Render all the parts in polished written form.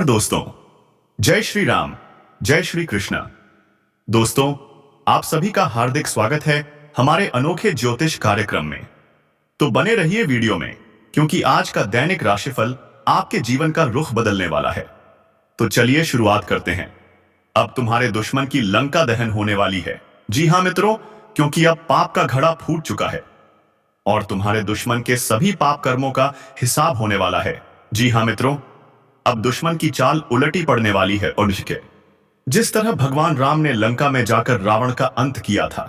दोस्तों, जय श्री राम, जय श्री कृष्ण। दोस्तों, आप सभी का हार्दिक स्वागत है हमारे अनोखे ज्योतिष कार्यक्रम में। तो बने रहिए वीडियो में, क्योंकि आज का दैनिक राशिफल आपके जीवन का रुख बदलने वाला है। तो चलिए शुरुआत करते हैं। अब तुम्हारे दुश्मन की लंका दहन होने वाली है। जी हां मित्रों, क्योंकि अब पाप का घड़ा फूट चुका है और तुम्हारे दुश्मन के सभी पाप कर्मों का हिसाब होने वाला है। जी हां मित्रों, अब दुश्मन की चाल उलटी पड़ने वाली है। उनके जिस तरह भगवान राम ने लंका में जाकर रावण का अंत किया था,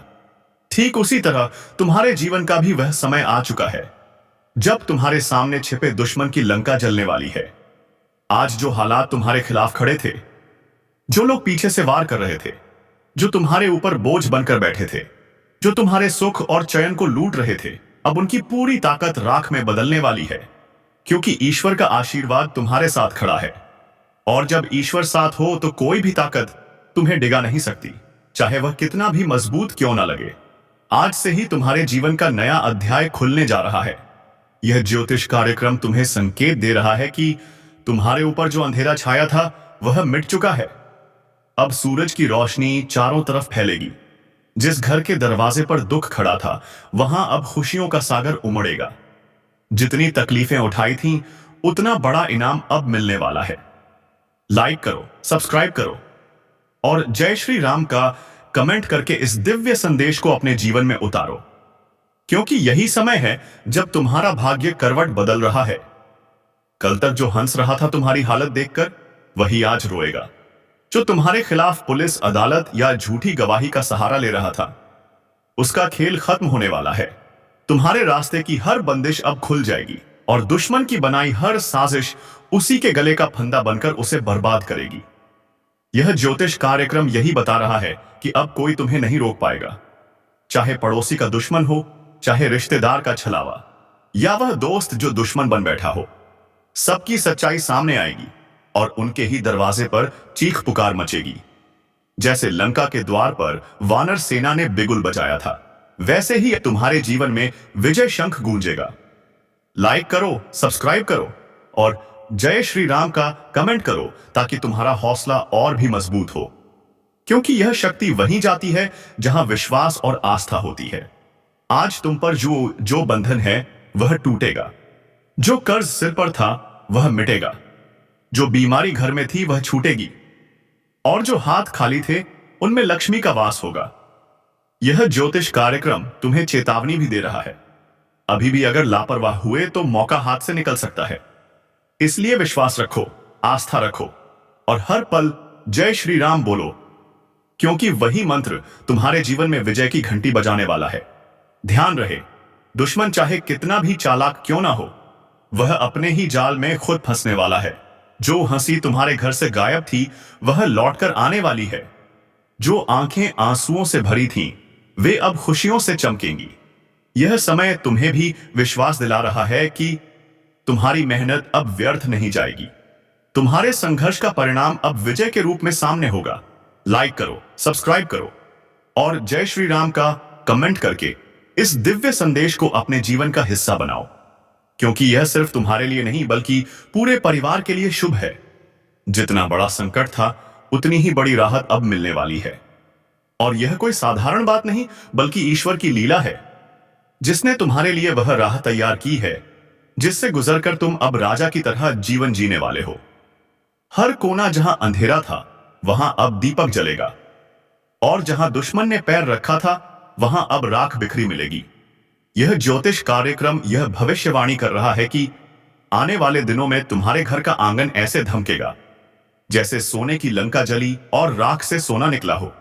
ठीक उसी तरह तुम्हारे जीवन का भी वह समय आ चुका है जब तुम्हारे सामने छिपे दुश्मन की लंका जलने वाली है। आज जो हालात तुम्हारे खिलाफ खड़े थे, जो लोग पीछे से वार कर रहे थे, जो तुम्हारे ऊपर बोझ बनकर बैठे थे, जो तुम्हारे सुख और चयन को लूट रहे थे, अब उनकी पूरी ताकत राख में बदलने वाली है, क्योंकि ईश्वर का आशीर्वाद तुम्हारे साथ खड़ा है। और जब ईश्वर साथ हो तो कोई भी ताकत तुम्हें डिगा नहीं सकती, चाहे वह कितना भी मजबूत क्यों ना लगे। आज से ही तुम्हारे जीवन का नया अध्याय खुलने जा रहा है। यह ज्योतिष कार्यक्रम तुम्हें संकेत दे रहा है कि तुम्हारे ऊपर जो अंधेरा छाया था वह मिट चुका है। अब सूरज की रोशनी चारों तरफ फैलेगी। जिस घर के दरवाजे पर दुख खड़ा था, वहां अब खुशियों का सागर उमड़ेगा। जितनी तकलीफें उठाई थीं, उतना बड़ा इनाम अब मिलने वाला है। लाइक करो, सब्सक्राइब करो और जय श्री राम का कमेंट करके इस दिव्य संदेश को अपने जीवन में उतारो, क्योंकि यही समय है जब तुम्हारा भाग्य करवट बदल रहा है। कल तक जो हंस रहा था तुम्हारी हालत देखकर, वही आज रोएगा। जो तुम्हारे खिलाफ पुलिस, अदालत या झूठी गवाही का सहारा ले रहा था, उसका खेल खत्म होने वाला है। तुम्हारे रास्ते की हर बंदिश अब खुल जाएगी और दुश्मन की बनाई हर साजिश उसी के गले का फंदा बनकर उसे बर्बाद करेगी। यह ज्योतिष कार्यक्रम यही बता रहा है कि अब कोई तुम्हें नहीं रोक पाएगा। चाहे पड़ोसी का दुश्मन हो, चाहे रिश्तेदार का छलावा, या वह दोस्त जो दुश्मन बन बैठा हो, सबकी सच्चाई सामने आएगी और उनके ही दरवाजे पर चीख पुकार मचेगी। जैसे लंका के द्वार पर वानर सेना ने बिगुल बजाया था, वैसे ही तुम्हारे जीवन में विजय शंख गूंजेगा। लाइक करो, सब्सक्राइब करो और जय श्री राम का कमेंट करो, ताकि तुम्हारा हौसला और भी मजबूत हो, क्योंकि यह शक्ति वहीं जाती है जहां विश्वास और आस्था होती है। आज तुम पर जो बंधन है वह टूटेगा, जो कर्ज सिर पर था वह मिटेगा, जो बीमारी घर में थी वह छूटेगी और जो हाथ खाली थे उनमें लक्ष्मी का वास होगा। यह ज्योतिष कार्यक्रम तुम्हें चेतावनी भी दे रहा है। अभी भी अगर लापरवाह हुए तो मौका हाथ से निकल सकता है। इसलिए विश्वास रखो, आस्था रखो और हर पल जय श्री राम बोलो, क्योंकि वही मंत्र तुम्हारे जीवन में विजय की घंटी बजाने वाला है। ध्यान रहे, दुश्मन चाहे कितना भी चालाक क्यों ना हो, वह अपने ही जाल में खुद फंसने वाला है। जो हंसी तुम्हारे घर से गायब थी वह लौटकर आने वाली है। जो आंखें आंसुओं से भरी थीं, वे अब खुशियों से चमकेंगी। यह समय तुम्हें भी विश्वास दिला रहा है कि तुम्हारी मेहनत अब व्यर्थ नहीं जाएगी। तुम्हारे संघर्ष का परिणाम अब विजय के रूप में सामने होगा। लाइक करो, सब्सक्राइब करो और जय श्री राम का कमेंट करके इस दिव्य संदेश को अपने जीवन का हिस्सा बनाओ, क्योंकि यह सिर्फ तुम्हारे लिए नहीं बल्कि पूरे परिवार के लिए शुभ है। जितना बड़ा संकट था, उतनी ही बड़ी राहत अब मिलने वाली है। और यह कोई साधारण बात नहीं बल्कि ईश्वर की लीला है, जिसने तुम्हारे लिए वह राह तैयार की है जिससे गुजरकर तुम अब राजा की तरह जीवन जीने वाले हो। हर कोना जहां अंधेरा था वहां अब दीपक जलेगा और जहां दुश्मन ने पैर रखा था वहां अब राख बिखरी मिलेगी। यह ज्योतिष कार्यक्रम यह भविष्यवाणी कर रहा है कि आने वाले दिनों में तुम्हारे घर का आंगन ऐसे धमकेगा जैसे सोने की लंका जली और राख से सोना निकला हो।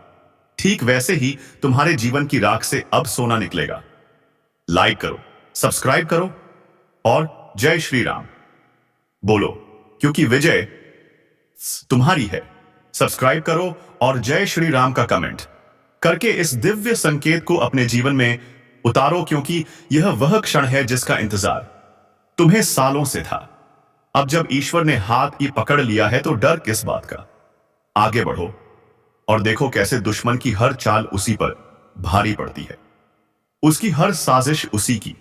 ठीक वैसे ही तुम्हारे जीवन की राख से अब सोना निकलेगा। लाइक करो, सब्सक्राइब करो और जय श्री राम बोलो, क्योंकि विजय तुम्हारी है। सब्सक्राइब करो और जय श्री राम का कमेंट करके इस दिव्य संकेत को अपने जीवन में उतारो, क्योंकि यह वह क्षण है जिसका इंतजार तुम्हें सालों से था। अब जब ईश्वर ने हाथ ही पकड़ लिया है तो डर किस बात का। आगे बढ़ो और देखो कैसे दुश्मन की हर चाल उसी पर भारी पड़ती है, उसकी हर साजिश उसी की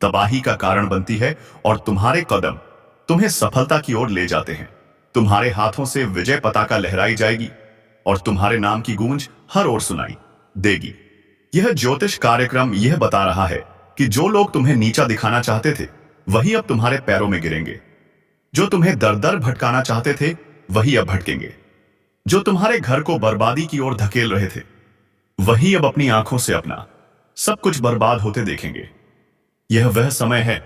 तबाही का कारण बनती है और तुम्हारे कदम तुम्हें सफलता की ओर ले जाते हैं। तुम्हारे हाथों से विजय पताका लहराई जाएगी और तुम्हारे नाम की गूंज हर ओर सुनाई देगी। यह ज्योतिष कार्यक्रम यह बता रहा है कि जो लोग तुम्हें नीचा दिखाना चाहते थे वही अब तुम्हारे पैरों में गिरेंगे। जो तुम्हें दर दर भटकाना चाहते थे वही अब भटकेंगे। जो तुम्हारे घर को बर्बादी की ओर धकेल रहे थे वही अब अपनी आंखों से अपना सब कुछ बर्बाद होते देखेंगे। यह वह समय है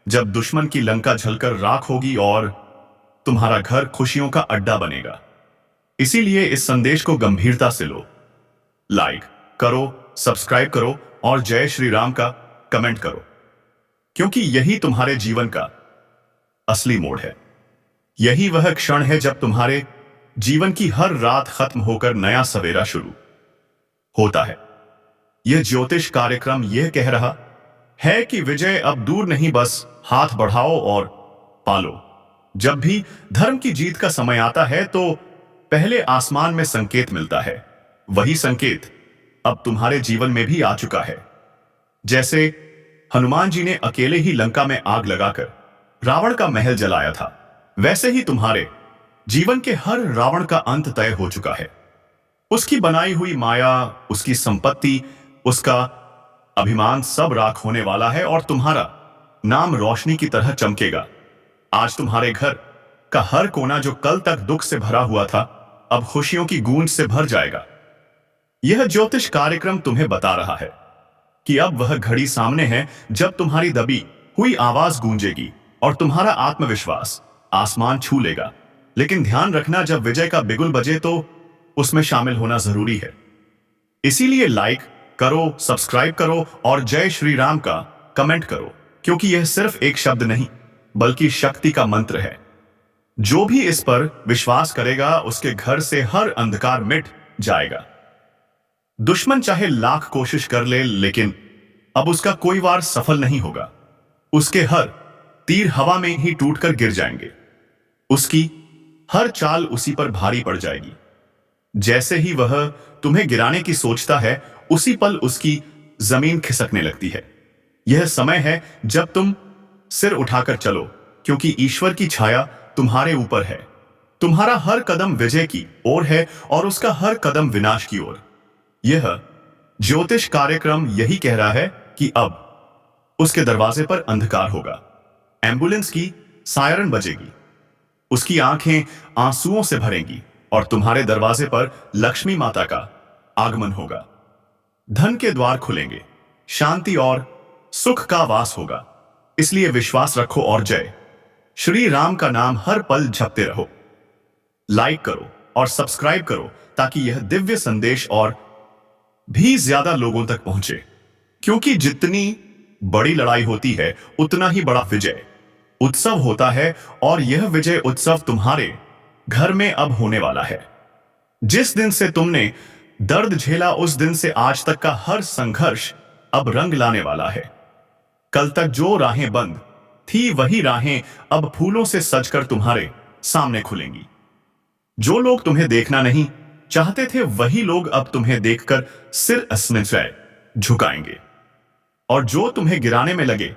जब दुश्मन की लंका जलकर राख होगी और तुम्हारा घर खुशियों का अड्डा बनेगा। इसीलिए इस संदेश को गंभीरता से लो। लाइक करो, सब्सक्राइब करो और जय श्री राम का कमेंट करो, क्योंकि यही तुम्हारे जीवन का असली मोड़ है। यही वह क्षण है जब तुम्हारे जीवन की हर रात खत्म होकर नया सवेरा शुरू होता है। यह ज्योतिष कार्यक्रम यह कह रहा है कि विजय अब दूर नहीं, बस हाथ बढ़ाओ और पालो। जब भी धर्म की जीत का समय आता है तो पहले आसमान में संकेत मिलता है। वही संकेत अब तुम्हारे जीवन में भी आ चुका है। जैसे हनुमान जी ने अकेले ही लंका में आग लगाकर रावण का महल जलाया था, वैसे ही तुम्हारे जीवन के हर रावण का अंत तय हो चुका है। उसकी बनाई हुई माया, उसकी संपत्ति, उसका अभिमान सब राख होने वाला है और तुम्हारा नाम रोशनी की तरह चमकेगा। आज तुम्हारे घर का हर कोना जो कल तक दुख से भरा हुआ था अब खुशियों की गूंज से भर जाएगा। यह ज्योतिष कार्यक्रम तुम्हें बता रहा है कि अब वह घड़ी सामने है जब तुम्हारी दबी हुई आवाज गूंजेगी और तुम्हारा आत्मविश्वास आसमान छू लेगा। लेकिन ध्यान रखना, जब विजय का बिगुल बजे तो उसमें शामिल होना जरूरी है। इसीलिए लाइक करो, सब्सक्राइब करो और जय श्री राम का कमेंट करो, क्योंकि यह सिर्फ एक शब्द नहीं बल्कि शक्ति का मंत्र है। जो भी इस पर विश्वास करेगा उसके घर से हर अंधकार मिट जाएगा। दुश्मन चाहे लाख कोशिश कर ले, लेकिन अब उसका कोई वार सफल नहीं होगा। उसके हर तीर हवा में ही टूटकर गिर जाएंगे। उसकी हर चाल उसी पर भारी पड़ जाएगी। जैसे ही वह तुम्हें गिराने की सोचता है उसी पल उसकी जमीन खिसकने लगती है। यह समय है जब तुम सिर उठाकर चलो, क्योंकि ईश्वर की छाया तुम्हारे ऊपर है। तुम्हारा हर कदम विजय की ओर है और उसका हर कदम विनाश की ओर। यह ज्योतिष कार्यक्रम यही कह रहा है कि अब उसके दरवाजे पर अंधकार होगा, एम्बुलेंस की सायरन बजेगी, उसकी आंखें आंसुओं से भरेंगी और तुम्हारे दरवाजे पर लक्ष्मी माता का आगमन होगा। धन के द्वार खुलेंगे, शांति और सुख का वास होगा। इसलिए विश्वास रखो और जय श्री राम का नाम हर पल जपते रहो। लाइक करो और सब्सक्राइब करो ताकि यह दिव्य संदेश और भी ज्यादा लोगों तक पहुंचे, क्योंकि जितनी बड़ी लड़ाई होती है उतना ही बड़ा विजय उत्सव होता है और यह विजय उत्सव तुम्हारे घर में अब होने वाला है। जिस दिन से तुमने दर्द झेला उस दिन से आज तक का हर संघर्ष अब रंग लाने वाला है। कल तक जो राहें बंद थी वही राहें अब फूलों से सजकर तुम्हारे सामने खुलेंगी। जो लोग तुम्हें देखना नहीं चाहते थे वही लोग अब तुम्हें देखकर सिर असमंजय झुकाएंगे और जो तुम्हें गिराने में लगे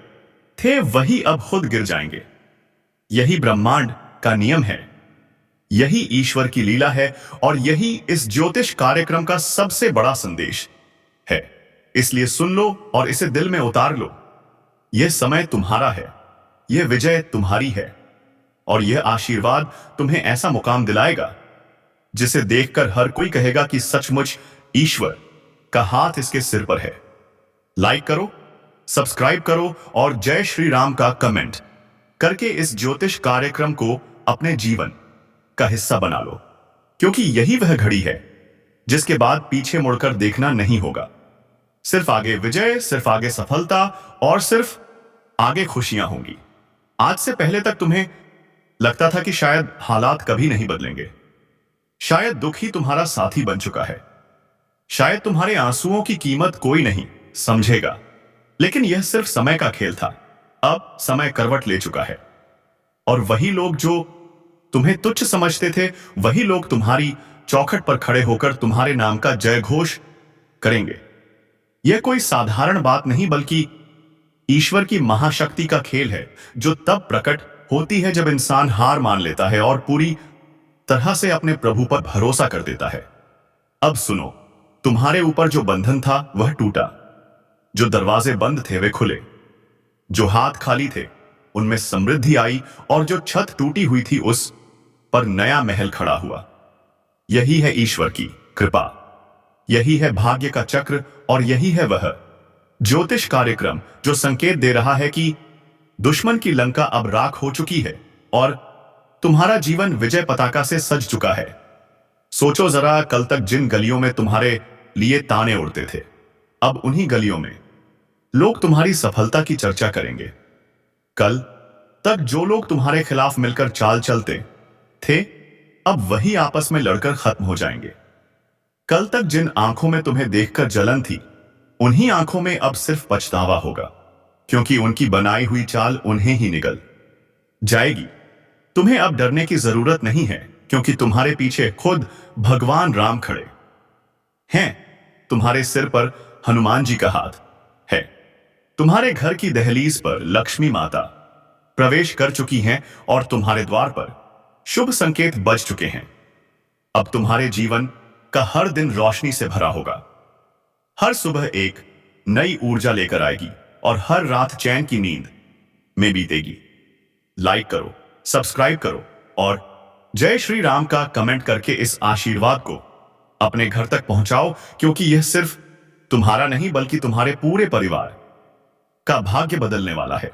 थे वही अब खुद गिर जाएंगे। यही ब्रह्मांड का नियम है, यही ईश्वर की लीला है और यही इस ज्योतिष कार्यक्रम का सबसे बड़ा संदेश है। इसलिए सुन लो और इसे दिल में उतार लो। यह समय तुम्हारा है, यह विजय तुम्हारी है और यह आशीर्वाद तुम्हें ऐसा मुकाम दिलाएगा जिसे देखकर हर कोई कहेगा कि सचमुच ईश्वर का हाथ इसके सिर पर है। लाइक करो, सब्सक्राइब करो और जय श्री राम का कमेंट करके इस ज्योतिष कार्यक्रम को अपने जीवन का हिस्सा बना लो, क्योंकि यही वह घड़ी है जिसके बाद पीछे मुड़कर देखना नहीं होगा। सिर्फ आगे विजय, सिर्फ आगे सफलता और सिर्फ आगे खुशियां होंगी। आज से पहले तक तुम्हें लगता था कि शायद हालात कभी नहीं बदलेंगे, शायद दुख ही तुम्हारा साथी बन चुका है, शायद तुम्हारे आंसुओं की कीमत कोई नहीं समझेगा, लेकिन यह सिर्फ समय का खेल था। अब समय करवट ले चुका है और वही लोग जो तुम्हें तुच्छ समझते थे वही लोग तुम्हारी चौखट पर खड़े होकर तुम्हारे नाम का जय घोष करेंगे। यह कोई साधारण बात नहीं बल्कि ईश्वर की महाशक्ति का खेल है जो तब प्रकट होती है जब इंसान हार मान लेता है और पूरी तरह से अपने प्रभु पर भरोसा कर देता है। अब सुनो, तुम्हारे ऊपर जो बंधन था वह टूटा, जो दरवाजे बंद थे वे खुले, जो हाथ खाली थे उनमें समृद्धि आई और जो छत टूटी हुई थी उस पर नया महल खड़ा हुआ। यही है ईश्वर की कृपा, यही है भाग्य का चक्र और यही है वह ज्योतिष कार्यक्रम जो संकेत दे रहा है कि दुश्मन की लंका अब राख हो चुकी है और तुम्हारा जीवन विजय पताका से सज चुका है। सोचो जरा, कल तक जिन गलियों में तुम्हारे लिए ताने उड़ते थे, अब उन्हीं गलियों में लोग तुम्हारी सफलता की चर्चा करेंगे। कल तक जो लोग तुम्हारे खिलाफ मिलकर चाल चलते थे, अब वही आपस में लड़कर खत्म हो जाएंगे। कल तक जिन आंखों में तुम्हें देखकर जलन थी, उन्हीं आंखों में अब सिर्फ पछतावा होगा, क्योंकि उनकी बनाई हुई चाल उन्हें ही निगल जाएगी। तुम्हें अब डरने की जरूरत नहीं है, क्योंकि तुम्हारे पीछे खुद भगवान राम खड़े हैं। तुम्हारे सिर पर हनुमान जी का हाथ है। तुम्हारे घर की दहलीज पर लक्ष्मी माता प्रवेश कर चुकी हैं और तुम्हारे द्वार पर शुभ संकेत बज चुके हैं। अब तुम्हारे जीवन का हर दिन रोशनी से भरा होगा। हर सुबह एक नई ऊर्जा लेकर आएगी और हर रात चैन की नींद में बीतेगी। लाइक करो, सब्सक्राइब करो और जय श्री राम का कमेंट करके इस आशीर्वाद को अपने घर तक पहुंचाओ, क्योंकि यह सिर्फ तुम्हारा नहीं बल्कि तुम्हारे पूरे परिवार का भाग्य बदलने वाला है।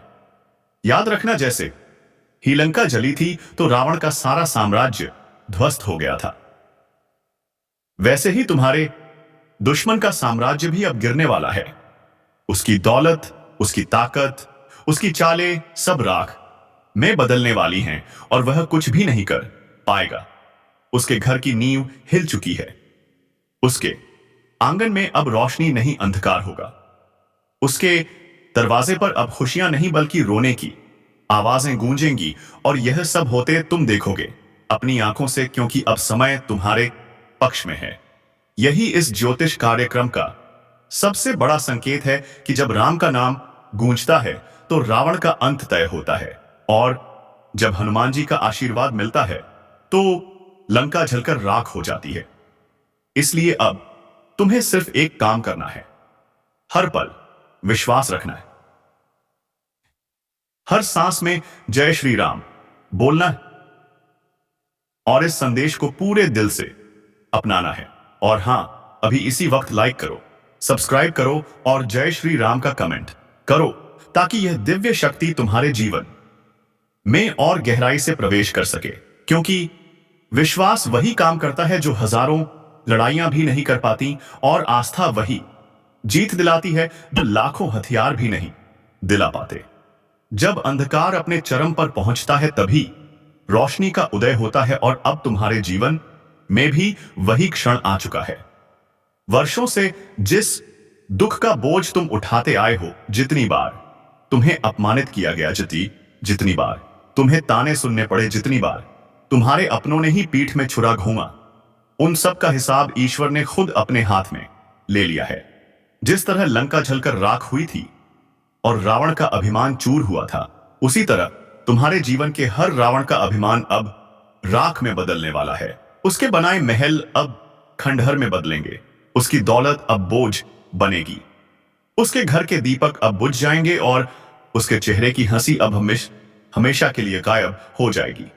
याद रखना, जैसे ही लंका जली थी तो रावण का सारा साम्राज्य ध्वस्त हो गया था, वैसे ही तुम्हारे दुश्मन का साम्राज्य भी अब गिरने वाला है। उसकी दौलत, उसकी ताकत, उसकी चालें सब राख में बदलने वाली हैं और वह कुछ भी नहीं कर पाएगा। उसके घर की नींव हिल चुकी है। उसके आंगन में अब रोशनी नहीं, अंधकार होगा। उसके दरवाजे पर अब खुशियां नहीं बल्कि रोने की आवाजें गूंजेंगी और यह सब होते तुम देखोगे अपनी आंखों से, क्योंकि अब समय तुम्हारे पक्ष में है। यही इस ज्योतिष कार्यक्रम का सबसे बड़ा संकेत है कि जब राम का नाम गूंजता है तो रावण का अंत तय होता है, और जब हनुमान जी का आशीर्वाद मिलता है तो लंका जलकर राख हो जाती है। इसलिए अब तुम्हें सिर्फ एक काम करना है, हर पल विश्वास रखना है, हर सांस में जय श्री राम बोलना है और इस संदेश को पूरे दिल से अपनाना है। और हां, अभी इसी वक्त लाइक करो, सब्सक्राइब करो और जय श्री राम का कमेंट करो, ताकि यह दिव्य शक्ति तुम्हारे जीवन में और गहराई से प्रवेश कर सके। क्योंकि विश्वास वही काम करता है जो हजारों लड़ाइयां भी नहीं कर पाती, और आस्था वही जीत दिलाती है जो लाखों हथियार भी नहीं दिला पाते। जब अंधकार अपने चरम पर पहुंचता है तभी रोशनी का उदय होता है, और अब तुम्हारे जीवन में भी वही क्षण आ चुका है। वर्षों से जिस दुख का बोझ तुम उठाते आए हो, जितनी बार तुम्हें अपमानित किया गया, जितनी बार तुम्हें ताने सुनने पड़े, जितनी बार तुम्हारे अपनों ने ही पीठ में छुरा घूमा, उन सब का हिसाब ईश्वर ने खुद अपने हाथ में ले लिया है। जिस तरह लंका जलकर राख हुई थी और रावण का अभिमान चूर हुआ था, उसी तरह तुम्हारे जीवन के हर रावण का अभिमान अब राख में बदलने वाला है। उसके बनाए महल अब खंडहर में बदलेंगे, उसकी दौलत अब बोझ बनेगी, उसके घर के दीपक अब बुझ जाएंगे और उसके चेहरे की हंसी अब हमेशा के लिए गायब हो जाएगी।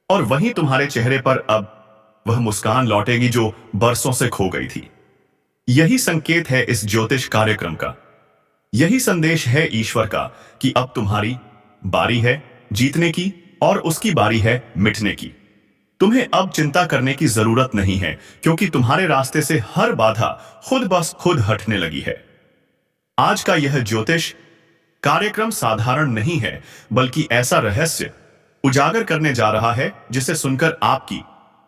और वहीं तुम्हारे चेहरे पर अब वह मुस्कान लौटेगी जो बरसों से खो गई थी। यही संकेत है इस ज्योतिष कार्यक्रम का, यही संदेश है ईश्वर का कि अब तुम्हारी बारी है जीतने की और उसकी बारी है मिटने की। तुम्हें अब चिंता करने की जरूरत नहीं है, क्योंकि तुम्हारे रास्ते से हर बाधा खुद बस खुद हटने लगी है। आज का यह ज्योतिष कार्यक्रम साधारण नहीं है, बल्कि ऐसा रहस्य उजागर करने जा रहा है जिसे सुनकर आपकी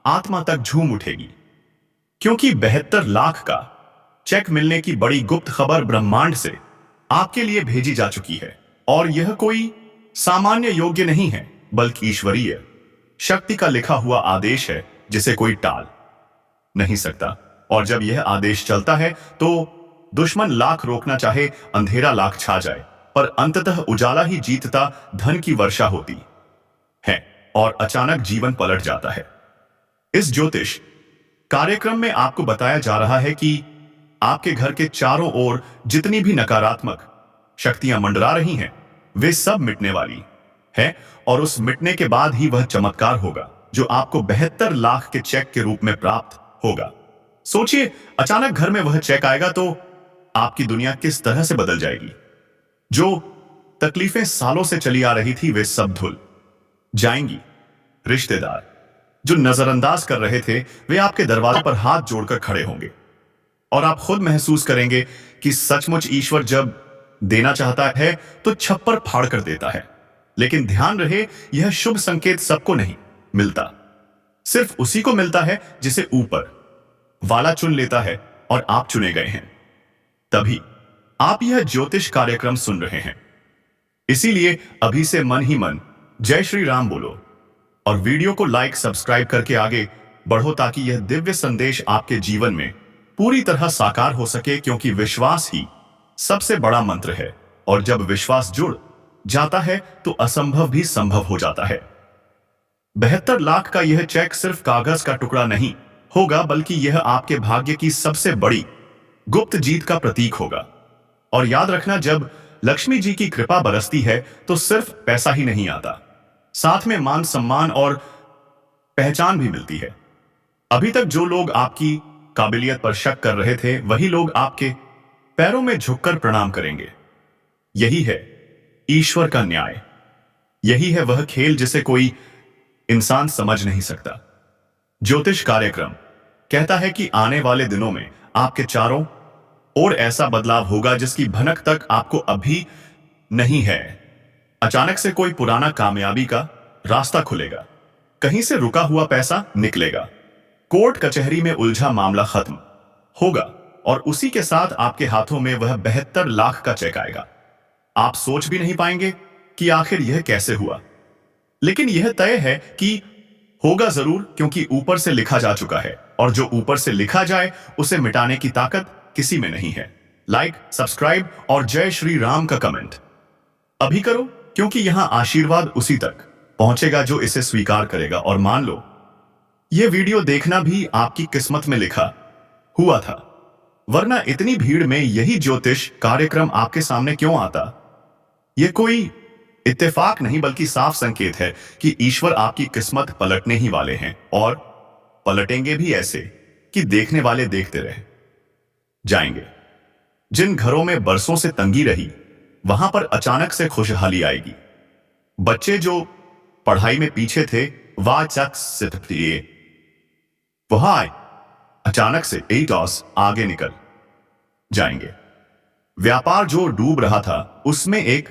आत्मा तक झूम उठेगी। क्योंकि 72 लाख का चेक मिलने की बड़ी गुप्त खबर ब्रह्मांड से आपके लिए भेजी जा चुकी है, और यह कोई सामान्य योग्य नहीं है, बल्कि ईश्वरीय शक्ति का लिखा हुआ आदेश है जिसे कोई टाल नहीं सकता। और जब यह आदेश चलता है तो दुश्मन लाख रोकना चाहे, अंधेरा लाख छा जाए, पर अंततः उजाला ही जीतता धन की वर्षा होती और अचानक जीवन पलट जाता है। इस ज्योतिष कार्यक्रम में आपको बताया जा रहा है कि आपके घर के चारों ओर जितनी भी नकारात्मक शक्तियां मंडरा रही हैं, वे सब मिटने वाली है और उस मिटने के बाद ही वह चमत्कार होगा जो आपको 72 लाख के चेक के रूप में प्राप्त होगा। सोचिए, अचानक घर में वह चेक आएगा तो आपकी दुनिया किस तरह से बदल जाएगी। जो तकलीफें सालों से चली आ रही थी वे सब धुल जाएंगी। रिश्तेदार जो नजरअंदाज कर रहे थे वे आपके दरवाजे पर हाथ जोड़कर खड़े होंगे और आप खुद महसूस करेंगे कि सचमुच ईश्वर जब देना चाहता है तो छप्पर फाड़ कर देता है। लेकिन ध्यान रहे, यह शुभ संकेत सबको नहीं मिलता, सिर्फ उसी को मिलता है जिसे ऊपर वाला चुन लेता है और आप चुने गए हैं। तभी आप यह ज्योतिष कार्यक्रम सुन रहे हैं। इसीलिए अभी से मन ही मन जय श्री राम बोलो और वीडियो को लाइक सब्सक्राइब करके आगे बढ़ो ताकि यह दिव्य संदेश आपके जीवन में पूरी तरह साकार हो सके, क्योंकि विश्वास ही सबसे बड़ा मंत्र है और जब विश्वास जुड़ जाता है तो असंभव भी संभव हो जाता है। 72 लाख का यह चेक सिर्फ कागज का टुकड़ा नहीं होगा, बल्कि यह आपके भाग्य की सबसे बड़ी गुप्त जीत का प्रतीक होगा। और याद रखना, जब लक्ष्मी जी की कृपा बरसती है तो सिर्फ पैसा ही नहीं आता, साथ में मान सम्मान और पहचान भी मिलती है। अभी तक जो लोग आपकी काबिलियत पर शक कर रहे थे वही लोग आपके पैरों में झुककर प्रणाम करेंगे। यही है ईश्वर का न्याय, यही है वह खेल जिसे कोई इंसान समझ नहीं सकता। ज्योतिष कार्यक्रम कहता है कि आने वाले दिनों में आपके चारों ओर ऐसा बदलाव होगा जिसकी भनक तक आपको अभी नहीं है। अचानक से कोई पुराना कामयाबी का रास्ता खुलेगा, कहीं से रुका हुआ पैसा निकलेगा, कोर्ट कचहरी में उलझा मामला खत्म होगा और उसी के साथ आपके हाथों में वह 72 लाख का चेक आएगा। आप सोच भी नहीं पाएंगे कि आखिर यह कैसे हुआ, लेकिन यह तय है कि होगा जरूर, क्योंकि ऊपर से लिखा जा चुका है और जो ऊपर से लिखा जाए उसे मिटाने की ताकत किसी में नहीं है। लाइक, सब्सक्राइब और जय श्री राम का कमेंट अभी करो, क्योंकि यहां आशीर्वाद उसी तक पहुंचेगा जो इसे स्वीकार करेगा। और मान लो यह वीडियो देखना भी आपकी किस्मत में लिखा हुआ था, वरना इतनी भीड़ में यही ज्योतिष कार्यक्रम आपके सामने क्यों आता। यह कोई इत्तेफाक नहीं बल्कि साफ संकेत है कि ईश्वर आपकी किस्मत पलटने ही वाले हैं और पलटेंगे भी ऐसे कि देखने वाले देखते रह जाएंगे। जिन घरों में बरसों से तंगी रही वहां पर अचानक से खुशहाली आएगी। बच्चे जो पढ़ाई में पीछे थे वह अचानक से 8 आगे निकल जाएंगे। व्यापार जो डूब रहा था उसमें एक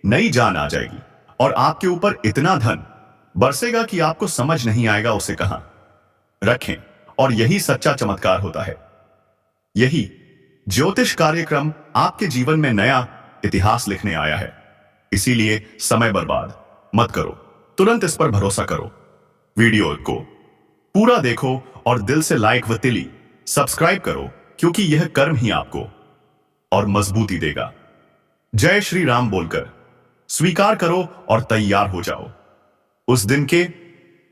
नई जान आ जाएगी और आपके ऊपर इतना धन बरसेगा कि आपको समझ नहीं आएगा उसे कहां रखें। और यही सच्चा चमत्कार होता है। यही ज्योतिष कार्यक्रम आपके जीवन में नया इतिहास लिखने आया है। इसीलिए समय बर्बाद मत करो, तुरंत इस पर भरोसा करो। वीडियो को पूरा देखो और दिल से लाइक व तिली सब्सक्राइब करो, क्योंकि यह कर्म ही आपको और मजबूती देगा। जय श्री राम बोलकर स्वीकार करो और तैयार हो जाओ उस दिन के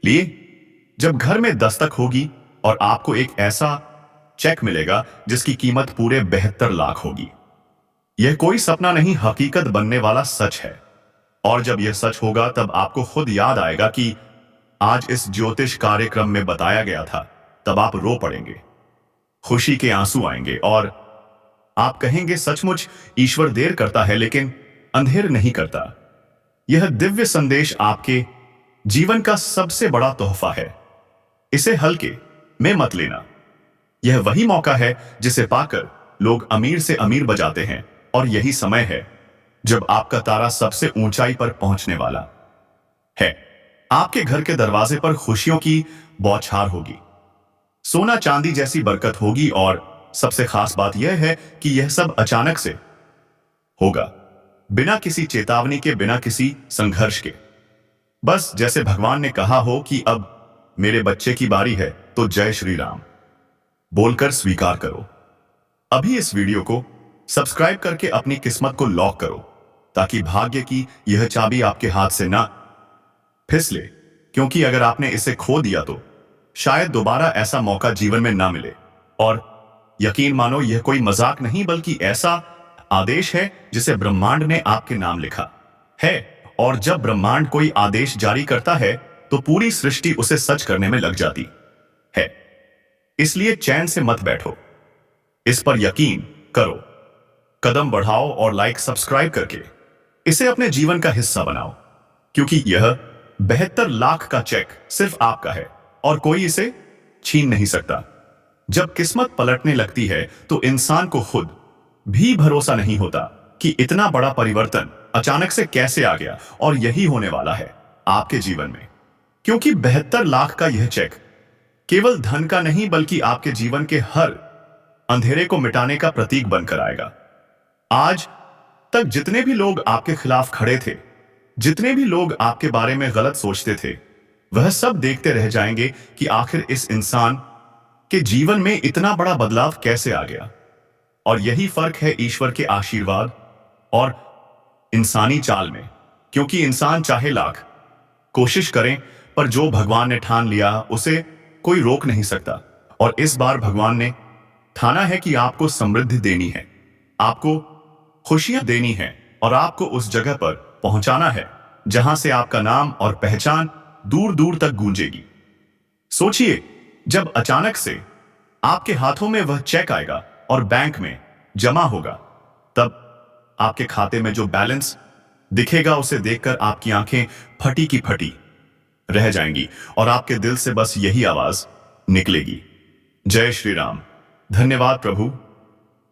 लिए जब घर में दस्तक होगी और आपको एक ऐसा चेक मिलेगा जिसकी कीमत पूरे 72 लाख होगी। यह कोई सपना नहीं, हकीकत बनने वाला सच है। और जब यह सच होगा तब आपको खुद याद आएगा कि आज इस ज्योतिष कार्यक्रम में बताया गया था। तब आप रो पड़ेंगे, खुशी के आंसू आएंगे और आप कहेंगे सचमुच ईश्वर देर करता है लेकिन अंधेर नहीं करता। यह दिव्य संदेश आपके जीवन का सबसे बड़ा तोहफा है। इसे हल्के में मत लेना। यह वही मौका है जिसे पाकर लोग अमीर से अमीर बजाते हैं और यही समय है जब आपका तारा सबसे ऊंचाई पर पहुंचने वाला है। आपके घर के दरवाजे पर खुशियों की बौछार होगी, सोना चांदी जैसी बरकत होगी और सबसे खास बात यह है कि यह सब अचानक से होगा, बिना किसी चेतावनी के, बिना किसी संघर्ष के। बस जैसे भगवान ने कहा हो कि अब मेरे बच्चे की बारी है तो जय श्री राम बोलकर स्वीकार करो। अभी इस वीडियो को सब्सक्राइब करके अपनी किस्मत को लॉक करो ताकि भाग्य की यह चाबी आपके हाथ से ना फिसले। क्योंकि अगर आपने इसे खो दिया तो शायद दोबारा ऐसा मौका जीवन में ना मिले। और यकीन मानो, यह कोई मजाक नहीं बल्कि ऐसा आदेश है जिसे ब्रह्मांड ने आपके नाम लिखा है। और जब ब्रह्मांड कोई आदेश जारी करता है तो पूरी सृष्टि उसे सच करने में लग जाती है। इसलिए चैन से मत बैठो, इस पर यकीन करो, कदम बढ़ाओ और लाइक सब्सक्राइब करके इसे अपने जीवन का हिस्सा बनाओ, क्योंकि यह 72 लाख का चेक सिर्फ आपका है और कोई इसे छीन नहीं सकता। जब किस्मत पलटने लगती है तो इंसान को खुद भी भरोसा नहीं होता कि इतना बड़ा परिवर्तन अचानक से कैसे आ गया। और यही होने वाला है आपके जीवन में, क्योंकि 72 लाख का यह चेक केवल धन का नहीं बल्कि आपके जीवन के हर अंधेरे को मिटाने का प्रतीक बनकर आएगा। आज तक जितने भी लोग आपके खिलाफ खड़े थे, जितने भी लोग आपके बारे में गलत सोचते थे, वह सब देखते रह जाएंगे कि आखिर इस इंसान के जीवन में इतना बड़ा बदलाव कैसे आ गया। और यही फर्क है ईश्वर के आशीर्वाद और इंसानी चाल में, क्योंकि इंसान चाहे लाख कोशिश करें पर जो भगवान ने ठान लिया उसे कोई रोक नहीं सकता। और इस बार भगवान ने ठाना है कि आपको समृद्धि देनी है, आपको खुशियां देनी है और आपको उस जगह पर पहुंचाना है जहां से आपका नाम और पहचान दूर दूर तक गूंजेगी। सोचिए, जब अचानक से आपके हाथों में वह चेक आएगा और बैंक में जमा होगा, तब आपके खाते में जो बैलेंस दिखेगा उसे देखकर आपकी आंखें फटी की फटी रह जाएंगी और आपके दिल से बस यही आवाज निकलेगी, जय श्री राम। धन्यवाद प्रभु,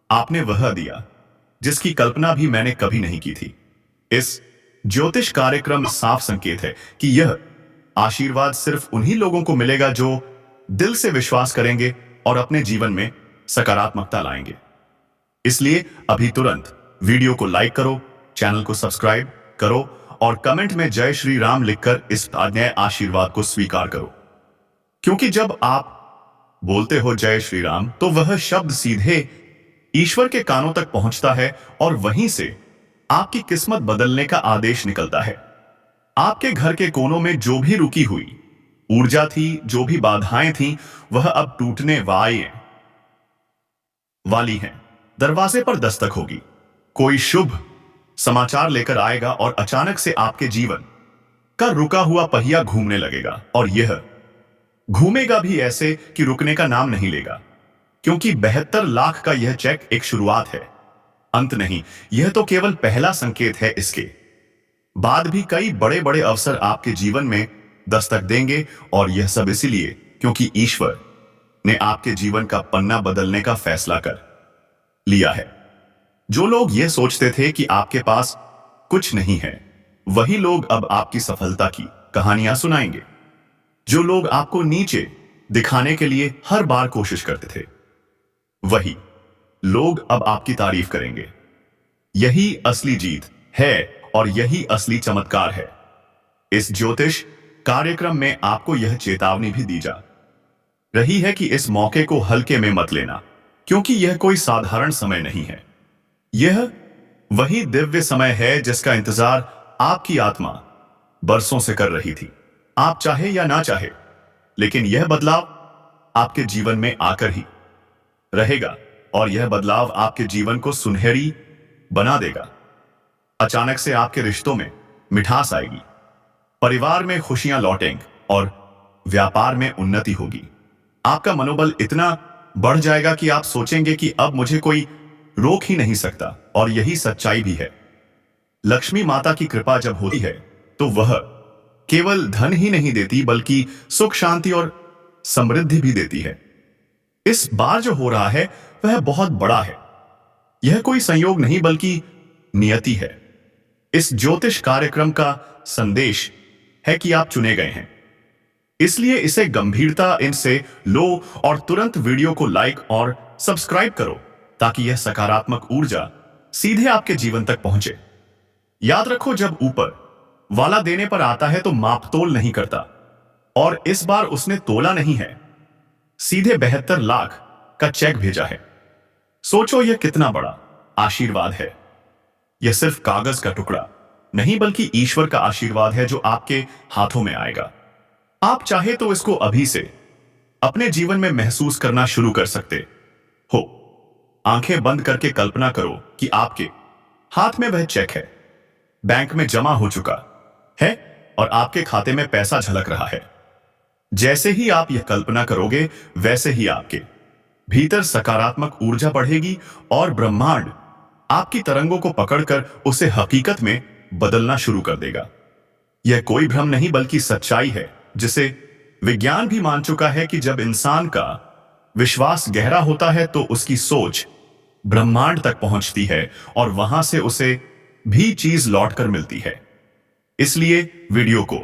आपने वह दिया जिसकी कल्पना भी मैंने कभी नहीं की थी। इस ज्योतिष कार्यक्रम साफ संकेत है कि यह आशीर्वाद सिर्फ उन्हीं लोगों को मिलेगा जो दिल से विश्वास करेंगे और अपने जीवन में सकारात्मकता लाएंगे। इसलिए अभी तुरंत वीडियो को लाइक करो, चैनल को सब्सक्राइब करो और कमेंट में जय श्री राम लिखकर इस नए आशीर्वाद को स्वीकार करो, क्योंकि जब आप बोलते हो जय श्री राम तो वह शब्द सीधे ईश्वर के कानों तक पहुंचता है और वहीं से आपकी किस्मत बदलने का आदेश निकलता है। आपके घर के कोनों में जो भी रुकी हुई ऊर्जा थी, जो भी बाधाएं थीं, वह अब टूटने वाली हैं। दरवाजे पर दस्तक होगी, कोई शुभ समाचार लेकर आएगा और अचानक से आपके जीवन का रुका हुआ पहिया घूमने लगेगा। और यह घूमेगा भी ऐसे कि रुकने का नाम नहीं लेगा, क्योंकि 72 लाख का यह चेक एक शुरुआत है, अंत नहीं। यह तो केवल पहला संकेत है, इसके बाद भी कई बड़े बड़े अवसर आपके जीवन में दस्तक देंगे। और यह सब इसलिए क्योंकि ईश्वर ने आपके जीवन का पन्ना बदलने का फैसला कर लिया है। जो लोग यह सोचते थे कि आपके पास कुछ नहीं है, वही लोग अब आपकी सफलता की कहानियां सुनाएंगे। जो लोग आपको नीचे दिखाने के लिए हर बार कोशिश करते थे, वही लोग अब आपकी तारीफ करेंगे। यही असली जीत है और यही असली चमत्कार है। इस ज्योतिष कार्यक्रम में आपको यह चेतावनी भी दी जा रही है कि इस मौके को हल्के में मत लेना, क्योंकि यह कोई साधारण समय नहीं है। यह वही दिव्य समय है जिसका इंतजार आपकी आत्मा बरसों से कर रही थी, आप चाहे या ना चाहे। लेकिन यह बदलाव आपके जीवन में आकर ही रहेगा और यह बदलाव आपके जीवन को सुनहरी बना देगा। अचानक से आपके रिश्तों में मिठास आएगी, परिवार में खुशियां लौटेंगी और व्यापार में उन्नति होगी। आपका मनोबल इतना बढ़ जाएगा कि आप सोचेंगे कि अब मुझे कोई रोक ही नहीं सकता। और यही सच्चाई भी है। लक्ष्मी माता की कृपा जब होती है तो वह केवल धन ही नहीं देती बल्कि सुख, शांति और समृद्धि भी देती है। इस बार जो हो रहा है वह बहुत बड़ा है। यह कोई संयोग नहीं बल्कि नियति है। इस ज्योतिष कार्यक्रम का संदेश है कि आप चुने गए हैं, इसलिए इसे गंभीरता इनसे लो और तुरंत वीडियो को लाइक और सब्सक्राइब करो ताकि यह सकारात्मक ऊर्जा सीधे आपके जीवन तक पहुंचे। याद रखो, जब ऊपर वाला देने पर आता है तो मापतोल नहीं करता, और इस बार उसने तोला नहीं है, सीधे 72 लाख का चेक भेजा है। सोचो यह कितना बड़ा आशीर्वाद है। यह सिर्फ कागज का टुकड़ा नहीं बल्कि ईश्वर का आशीर्वाद है जो आपके हाथों में आएगा। आप चाहे तो इसको अभी से अपने जीवन में महसूस करना शुरू कर सकते हो। आंखें बंद करके कल्पना करो कि आपके हाथ में वह चेक है, बैंक में जमा हो चुका है और आपके खाते में पैसा झलक रहा है। जैसे ही आप यह कल्पना करोगे, वैसे ही आपके भीतर सकारात्मक ऊर्जा बढ़ेगी और ब्रह्मांड आपकी तरंगों को पकड़कर उसे हकीकत में बदलना शुरू कर देगा। यह कोई भ्रम नहीं बल्कि सच्चाई है, जिसे विज्ञान भी मान चुका है कि जब इंसान का विश्वास गहरा होता है तो उसकी सोच ब्रह्मांड तक पहुंचती है और वहां से उसे भी चीज लौटकर मिलती है। इसलिए वीडियो को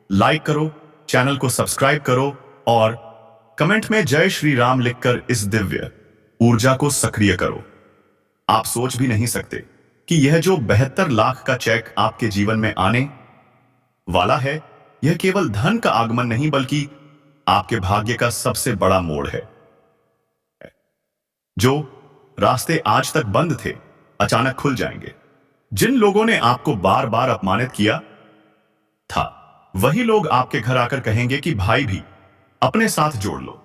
लाइक करो, चैनल को सब्सक्राइब करो और कमेंट में जय श्री राम लिखकर इस दिव्य ऊर्जा को सक्रिय करो। आप सोच भी नहीं सकते कि यह जो 72 लाख का चेक आपके जीवन में आने वाला है, यह केवल धन का आगमन नहीं बल्कि आपके भाग्य का सबसे बड़ा मोड़ है। जो रास्ते आज तक बंद थे, अचानक खुल जाएंगे। जिन लोगों ने आपको बार बार अपमानित किया था, वही लोग आपके घर आकर कहेंगे कि भाई भी अपने साथ जोड़ लो।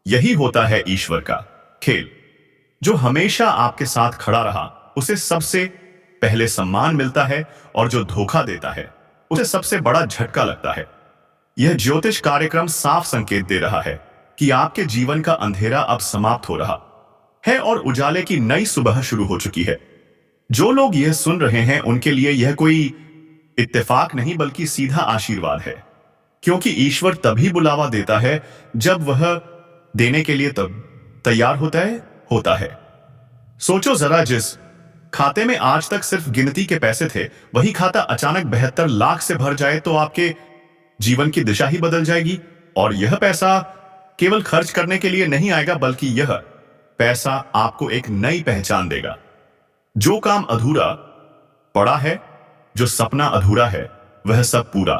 यही होता है ईश्वर का खेल। जो हमेशा आपके साथ खड़ा रहा, उसे सबसे पहले सम्मान मिलता है और जो धोखा देता है, उसे सबसे बड़ा झटका लगता है। यह ज्योतिष कार्यक्रम साफ संकेत दे रहा है कि आपके जीवन का अंधेरा अब समाप्त हो रहा है और उजाले की नई सुबह शुरू हो चुकी है। जो लोग यह सुन रहे हैं, उनके लिए यह कोई इत्तेफाक नहीं बल्कि सीधा आशीर्वाद है, क्योंकि ईश्वर तभी बुलावा देता है जब वह देने के लिए तब तैयार होता है। सोचो जरा, जिस खाते में आज तक सिर्फ गिनती के पैसे थे, वही खाता अचानक 72 लाख से भर जाए तो आपके जीवन की दिशा ही बदल जाएगी। और यह पैसा केवल खर्च करने के लिए नहीं आएगा, बल्कि यह पैसा आपको एक नई पहचान देगा। जो काम अधूरा पड़ा है, जो सपना अधूरा है, वह सब पूरा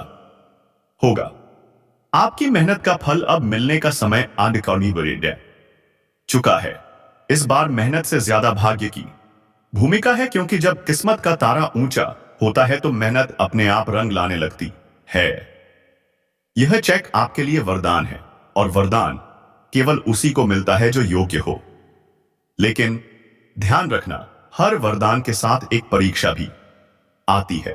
होगा। आपकी मेहनत का फल अब मिलने का समय आने चुका है। इस बार मेहनत से ज्यादा भाग्य की भूमिका है, क्योंकि जब किस्मत का तारा ऊंचा होता है तो मेहनत अपने आप रंग लाने लगती है। यह चेक आपके लिए वरदान है और वरदान केवल उसी को मिलता है जो योग्य हो। लेकिन ध्यान रखना, हर वरदान के साथ एक परीक्षा भी आती है।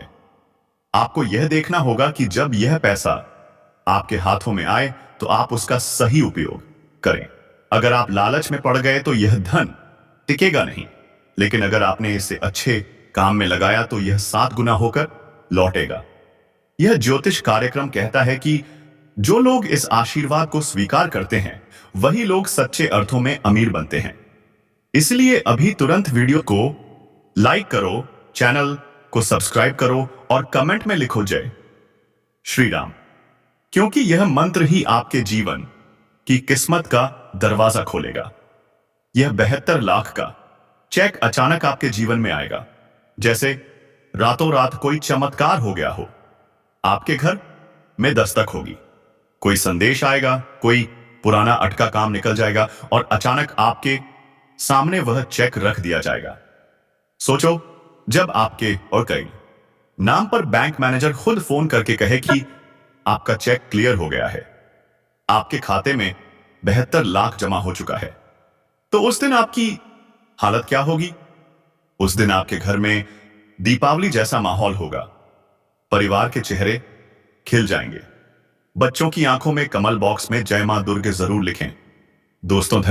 आपको यह देखना होगा कि जब यह पैसा आपके हाथों में आए तो आप उसका सही उपयोग करें। अगर आप लालच में पड़ गए तो यह धन टिकेगा नहीं, लेकिन अगर आपने इसे अच्छे काम में लगाया तो यह 7 गुना होकर लौटेगा। यह ज्योतिष कार्यक्रम कहता है कि जो लोग इस आशीर्वाद को स्वीकार करते हैं, वही लोग सच्चे अर्थों में अमीर बनते हैं। इसलिए अभी तुरंत वीडियो को लाइक करो, चैनल को सब्सक्राइब करो और कमेंट में लिखो जय श्री राम, क्योंकि यह मंत्र ही आपके जीवन की किस्मत का दरवाजा खोलेगा। यह 72 लाख का चेक अचानक आपके जीवन में आएगा, जैसे रातों रात कोई चमत्कार हो गया हो। आपके घर में दस्तक होगी, कोई संदेश आएगा, कोई पुराना अटका काम निकल जाएगा और अचानक आपके सामने वह चेक रख दिया जाएगा। सोचो, जब आपके और कई नाम पर बैंक मैनेजर खुद फोन करके कहे कि आपका चेक क्लियर हो गया है, आपके खाते में 72 लाख जमा हो चुका है, तो उस दिन आपकी हालत क्या होगी? उस दिन आपके घर में दीपावली जैसा माहौल होगा। परिवार के चेहरे खिल जाएंगे। बच्चों की आंखों में कमल बॉक्स में जय मां दुर्गे जरूर लिखें। दोस्तों,